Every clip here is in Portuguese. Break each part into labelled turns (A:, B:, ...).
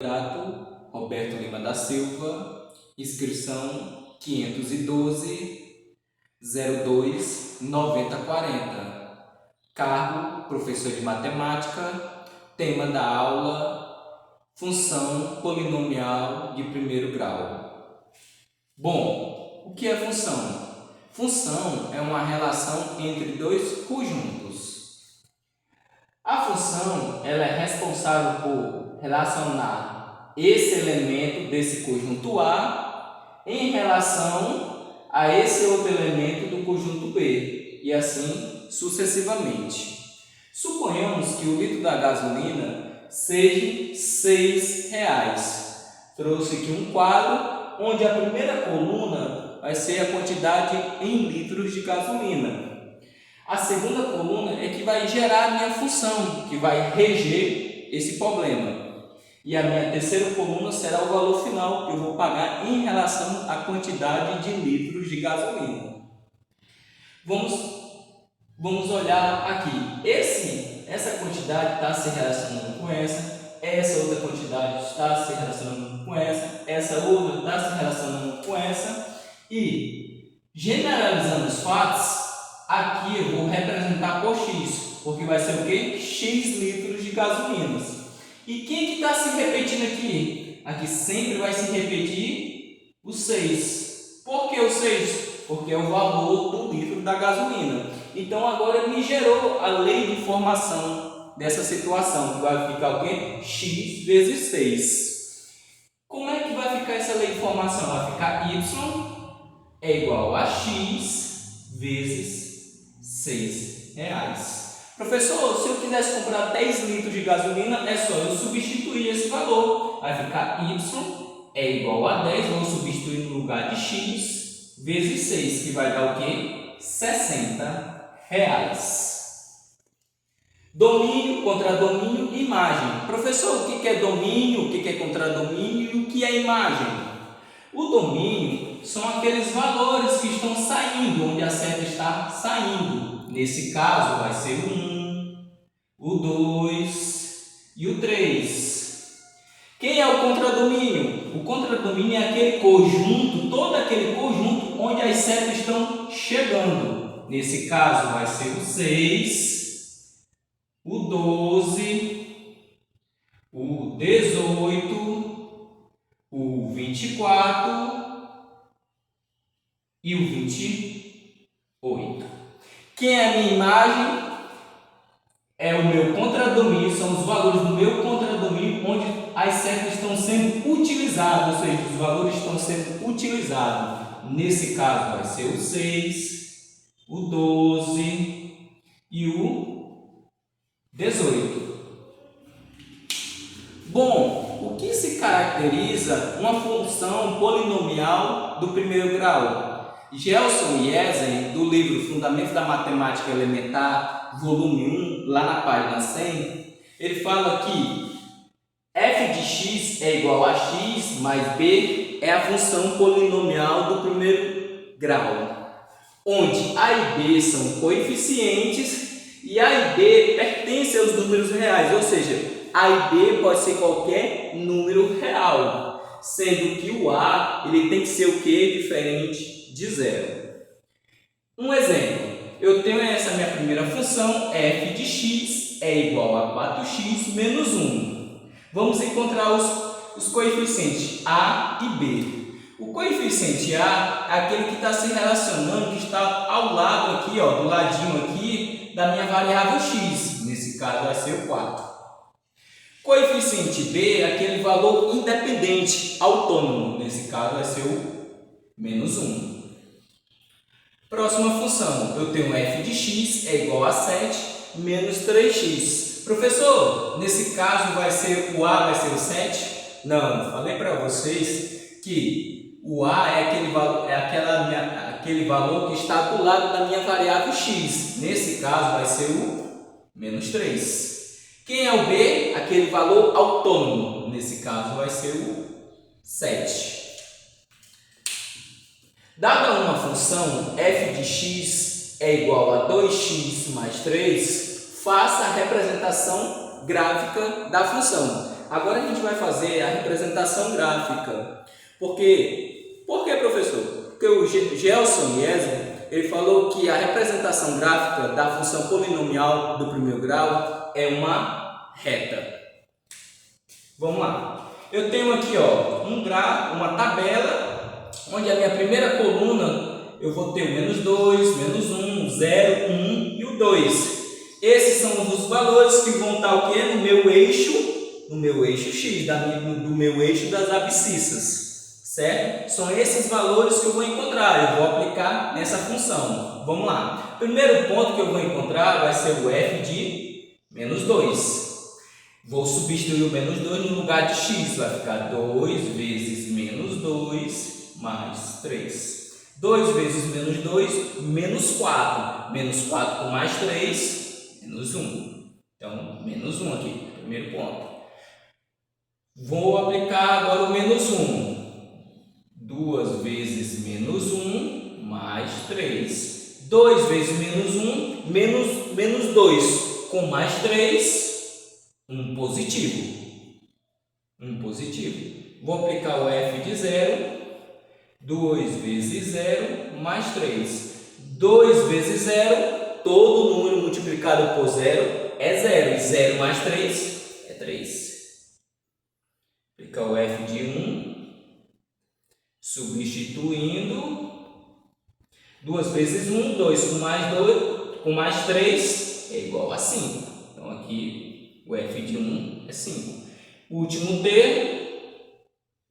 A: Candidato Roberto Lima da Silva, inscrição 512-02-9040, cargo professor de matemática, tema da aula, função polinomial de primeiro grau. Bom, o que é função? Função é uma relação entre dois conjuntos. A função ela é responsável por relacionar esse elemento desse conjunto A em relação a esse outro elemento do conjunto B, e assim sucessivamente. Suponhamos que o litro da gasolina seja R$6. Trouxe aqui um quadro onde a primeira coluna vai ser a quantidade em litros de gasolina. A segunda coluna é que vai gerar a minha função, que vai reger esse problema. E a minha terceira coluna será o valor final que eu vou pagar em relação à quantidade de litros de gasolina. Vamos olhar aqui. Essa quantidade está se relacionando com essa outra quantidade está se relacionando com essa outra está se relacionando com essa. E, generalizando os fatos, aqui eu vou representar por x, porque vai ser o quê? X litros de gasolina. E quem que está se repetindo aqui? Aqui sempre vai se repetir o 6. Por que o 6? Porque é o valor do litro da gasolina. Então agora me gerou a lei de formação dessa situação, que vai ficar o quê? X vezes 6. Como é que vai ficar essa lei de formação? Vai ficar y é igual a x vezes R$6. Professor, se eu quisesse comprar 10 litros de gasolina, é só eu substituir esse valor. Vai ficar y é igual a 10, vamos substituir no lugar de x, vezes 6, que vai dar o quê? R$60. Domínio, contradomínio, imagem. Professor, o que é domínio, o que é contradomínio e o que é imagem? O domínio são aqueles valores que estão saindo, onde a seta está saindo. Nesse caso, vai ser o 1, o 2 e o 3. Quem é o contradomínio? O contradomínio é aquele conjunto, todo aquele conjunto onde as setas estão chegando. Nesse caso, vai ser o 6, o 12, o 18, o 24 e o 28. Quem é a minha imagem? É o meu contradomínio, são os valores do meu contradomínio, onde as setas estão sendo utilizadas, ou seja, os valores estão sendo utilizados. Nesse caso, vai ser o 6, o 12 e o 18. Bom, o que se caracteriza uma função polinomial do primeiro grau? Gelson Yesen, do livro Fundamentos da Matemática Elementar, volume 1, lá na página 100, ele fala que f de x é igual a x mais b é a função polinomial do primeiro grau, onde a e b são coeficientes e a e b pertencem aos números reais, ou seja, a e b pode ser qualquer número real, sendo que o a ele tem que ser o que? Diferente de zero. Um exemplo, eu tenho essa minha primeira função, f de x é igual a 4x menos 1. Vamos encontrar os coeficientes a e b. O coeficiente a é aquele que está se relacionando, que está ao lado aqui, ó, do ladinho aqui da minha variável x. Nesse caso vai ser o 4. Coeficiente b é aquele valor independente, autônomo. Nesse caso vai ser o menos 1. Próxima função, eu tenho f de x é igual a 7 menos 3x. Professor, nesse caso vai ser o a vai ser o 7? Não, falei para vocês que o a é aquele valor que está do lado da minha variável x. Nesse caso vai ser o menos 3. Quem é o b? Aquele valor autônomo. Nesse caso vai ser o 7. Dada uma função f de x é igual a 2x mais 3, faça a representação gráfica da função. Agora a gente vai fazer a representação gráfica. Por quê, professor? Porque o Gelson Yeser, ele falou que a representação gráfica da função polinomial do primeiro grau é uma reta. Vamos lá. Eu tenho aqui uma tabela, onde a minha primeira coluna eu vou ter o menos 2, menos 1, 0, 1 e o 2. Esses são os valores que vão estar o quê? No meu eixo X, do meu eixo das abscissas, certo? São esses valores que eu vou encontrar, eu vou aplicar nessa função. Vamos lá. O primeiro ponto que eu vou encontrar vai ser o f de menos 2. Vou substituir o menos 2 no lugar de x, vai ficar 2 vezes menos 2 mais 3. 2 vezes menos 2, menos 4. Menos 4 com mais 3, menos 1. Então, menos 1 aqui, primeiro ponto. Vou aplicar agora o menos 1. 2 vezes menos 1, mais 3. 2 vezes menos 1, menos 2. Com mais 3, 1 positivo. 1 positivo. Vou aplicar o f de 0. 2 vezes 0, mais 3. 2 vezes 0, todo número multiplicado por 0 é 0. E 0 mais 3 é 3. Aplicar o f de 1, substituindo. 2 vezes 1, 2 com mais 3 é igual a 5. Então, aqui o f de 1 é 5. O último termo,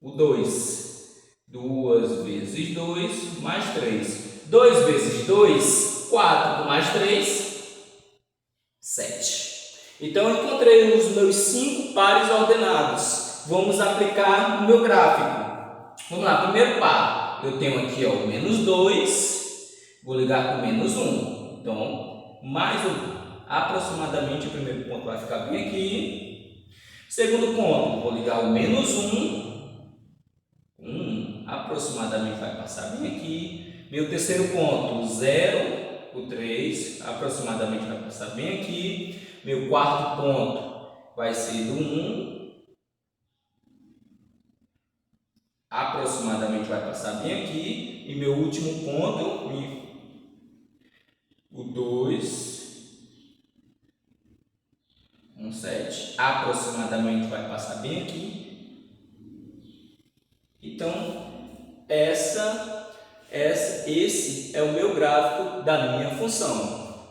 A: o 2. 2 vezes 2, mais 3. 2 vezes 2, 4 com mais 3, 7. Então, eu encontrei os meus 5 pares ordenados. Vamos aplicar no meu gráfico. Vamos lá, primeiro par. Eu tenho aqui o menos 2, vou ligar com menos 1. Então, mais aproximadamente o primeiro ponto vai ficar bem aqui. Segundo ponto, vou ligar o menos 1. Aproximadamente vai passar bem aqui. Meu terceiro ponto, 0, o 3, aproximadamente vai passar bem aqui. Meu quarto ponto vai ser do 1, aproximadamente vai passar bem aqui. E meu último ponto, o 2, 7, aproximadamente vai passar bem aqui. Então, esse é o meu gráfico da minha função.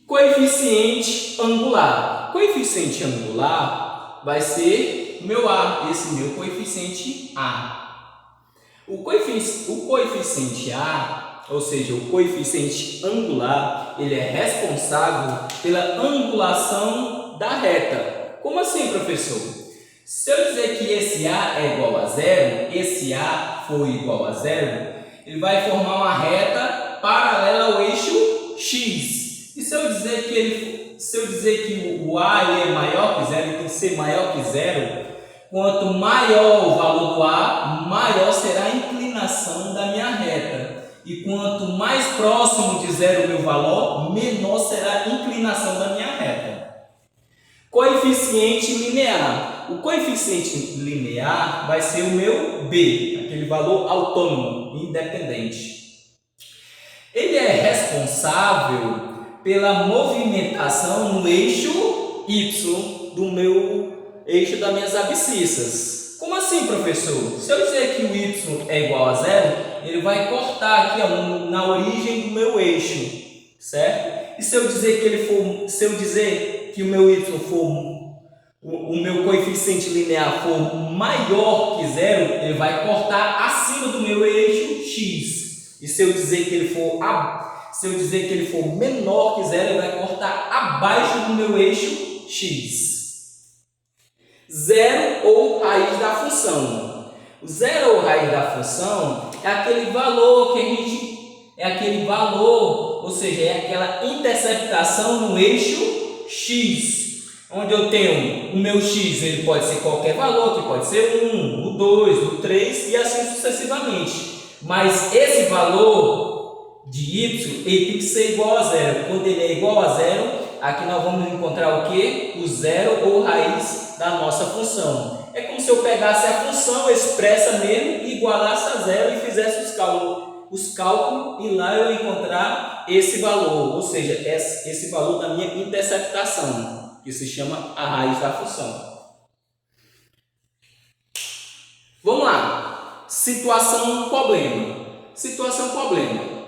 A: Coeficiente angular. Coeficiente angular vai ser o meu A, esse meu coeficiente A. O coeficiente A, ou seja, o coeficiente angular, ele é responsável pela angulação da reta. Como assim, professor? Se eu dizer que esse A é igual a 0, esse A for igual a 0, ele vai formar uma reta paralela ao eixo X. E se eu dizer que o A ele é maior que 0, ele tem que ser maior que 0, quanto maior o valor do A, maior será a inclinação da minha reta. E quanto mais próximo de 0 o meu valor, menor será a inclinação da minha reta. Coeficiente linear. O coeficiente linear vai ser o meu B, aquele valor autônomo, independente. Ele é responsável pela movimentação no eixo Y do meu eixo das minhas abscissas. Como assim, professor? Se eu dizer que o Y é igual a 0, ele vai cortar aqui na origem do meu eixo, certo? E se eu dizer que o meu Y for o meu coeficiente linear for maior que 0, ele vai cortar acima do meu eixo X. E se eu dizer que ele for menor que 0, ele vai cortar abaixo do meu eixo X. Zero ou raiz da função. O zero ou raiz da função é aquele valor ou seja, é aquela interceptação no eixo X. Onde eu tenho o meu x, ele pode ser qualquer valor, que pode ser 1, o 2, o 3 e assim sucessivamente. Mas esse valor de y, ele tem que ser igual a 0. Quando ele é igual a 0, aqui nós vamos encontrar o que? O zero ou raiz da nossa função. É como se eu pegasse a função expressa mesmo, igualasse a zero e fizesse os cálculos e lá eu encontrar esse valor, ou seja, esse valor da minha interceptação, que se chama a raiz da função. Vamos lá, situação problema. Situação problema.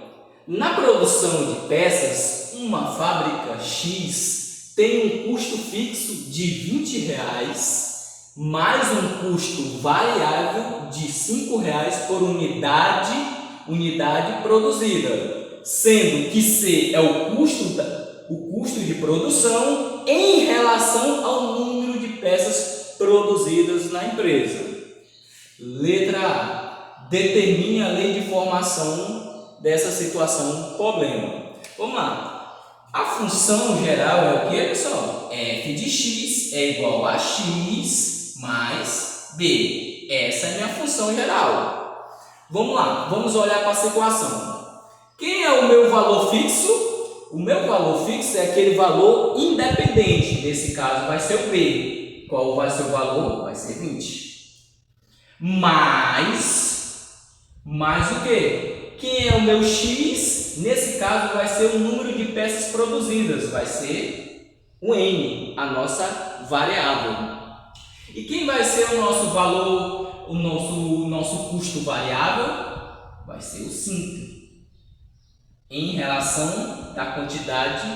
A: Na produção de peças, uma fábrica X tem um custo fixo de R$20 mais um custo variável de R$5 por unidade produzida, sendo que C é o custo de produção em relação ao número de peças produzidas na empresa. Letra A. Determine a lei de formação dessa situação problema. Vamos lá. A função geral é o que, pessoal? F de x é igual a x mais b. Essa é a minha função geral. Vamos lá, vamos olhar para a situação. Quem é o meu valor fixo? O meu valor fixo é aquele valor independente. Nesse caso vai ser o b. Qual vai ser o valor? Vai ser 20. Mais o quê? Quem é o meu x? Nesse caso vai ser o número de peças produzidas. Vai ser o n, a nossa variável. E quem vai ser o nosso valor, o nosso custo variável? Vai ser o 5, em relação da quantidade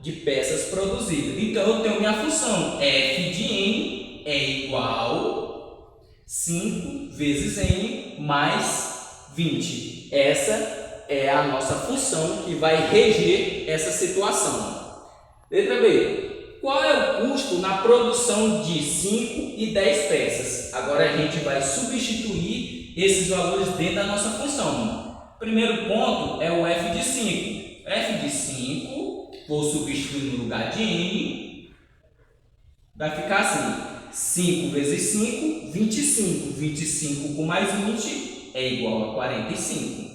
A: de peças produzidas. Então, eu tenho minha função, f de n é igual 5 vezes n mais 20. Essa é a nossa função que vai reger essa situação. Letra B. Qual é o custo na produção de 5 e 10 peças? Agora a gente vai substituir esses valores dentro da nossa função. Primeiro ponto é o f de 5. F de 5, vou substituir no lugar de n, vai ficar assim. 5 vezes 5, 25. 25 com mais 20 é igual a 45.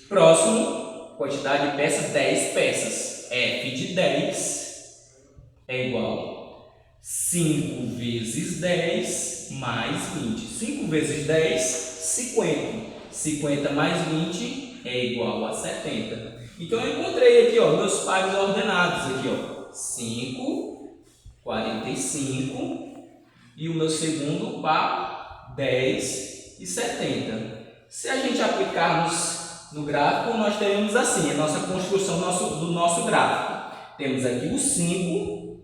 A: Próximo, quantidade de peças, 10 peças. F de 10 é igual a 5 vezes 10 mais 20. 5 vezes 10, 50. 50 mais 20 é igual a 70. Então, eu encontrei aqui, ó, meus pares ordenados. Aqui, ó, 5, 45. E o meu segundo par, 10 e 70. Se a gente aplicarmos no gráfico, nós teremos assim, a nossa construção do nosso gráfico. Temos aqui o 5,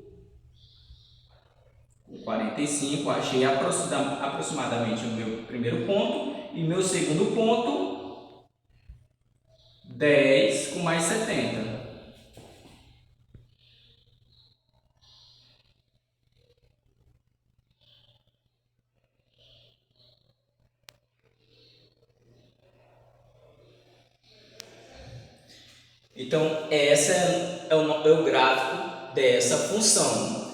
A: o 45, achei aproximadamente o meu primeiro ponto. E meu segundo ponto, 10 com mais 70. Então, esse é o gráfico dessa função.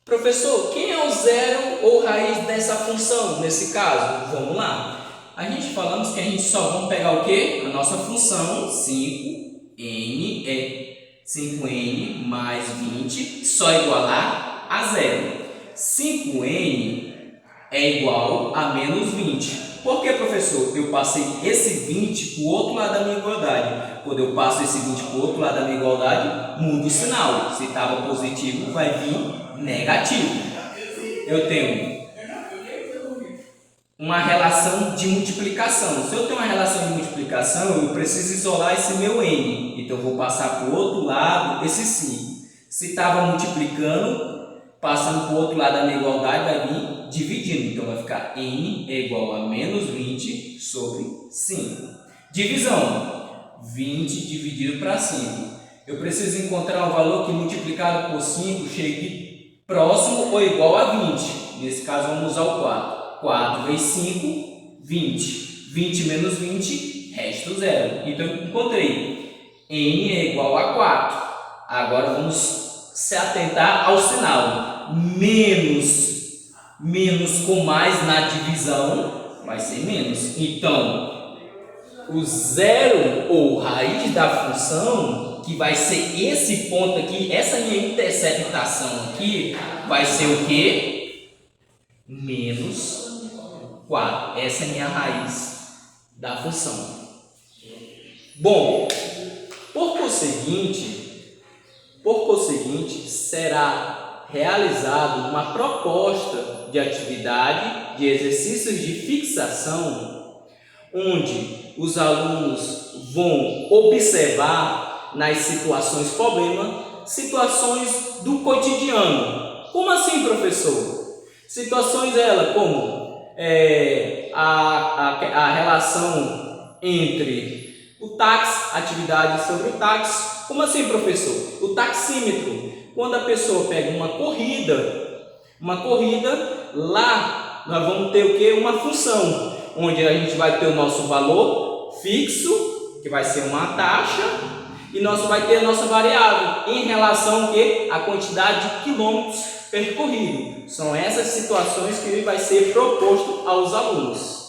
A: Professor, quem é o zero ou raiz dessa função, nesse caso? Vamos lá. A gente falamos que a gente só vamos pegar o quê? A nossa função, 5n mais 20, só igualar a zero. 5n é igual a menos 20. Por que, professor? Eu passei esse 20 para o outro lado da minha igualdade. Quando eu passo esse 20 para o outro lado da minha igualdade, muda o sinal. Se estava positivo, vai vir negativo. Eu tenho uma relação de multiplicação. Se eu tenho uma relação de multiplicação, eu preciso isolar esse meu n. Então, eu vou passar para o outro lado esse 5. Se estava multiplicando, passando para o outro lado da minha igualdade, vai vir dividindo. Então, vai ficar n é igual a menos 20 sobre 5. Divisão. 20 dividido para 5. Eu preciso encontrar um valor que multiplicado por 5 chegue próximo ou igual a 20. Nesse caso, vamos usar o 4. 4 vezes 5, 20. 20 menos 20, resto 0. Então, eu encontrei n é igual a 4. Agora, vamos se atentar ao sinal. Menos com mais na divisão vai ser menos. Então, o zero ou raiz da função, que vai ser esse ponto aqui, essa minha interceptação aqui, vai ser o quê? Menos 4. Essa é a minha raiz da função. Bom, por conseguinte, será realizada uma proposta de atividade de exercícios de fixação, onde os alunos vão observar nas situações problema, situações do cotidiano. Como assim, professor? Situações como a relação entre o táxi, atividade sobre o táxi. Como assim, professor? O taxímetro, quando a pessoa pega uma corrida, lá nós vamos ter o quê? Uma função, onde a gente vai ter o nosso valor fixo, que vai ser uma taxa, e nós vai ter a nossa variável em relação ao quê? A quantidade de quilômetros percorridos. São essas situações que vai ser proposto aos alunos.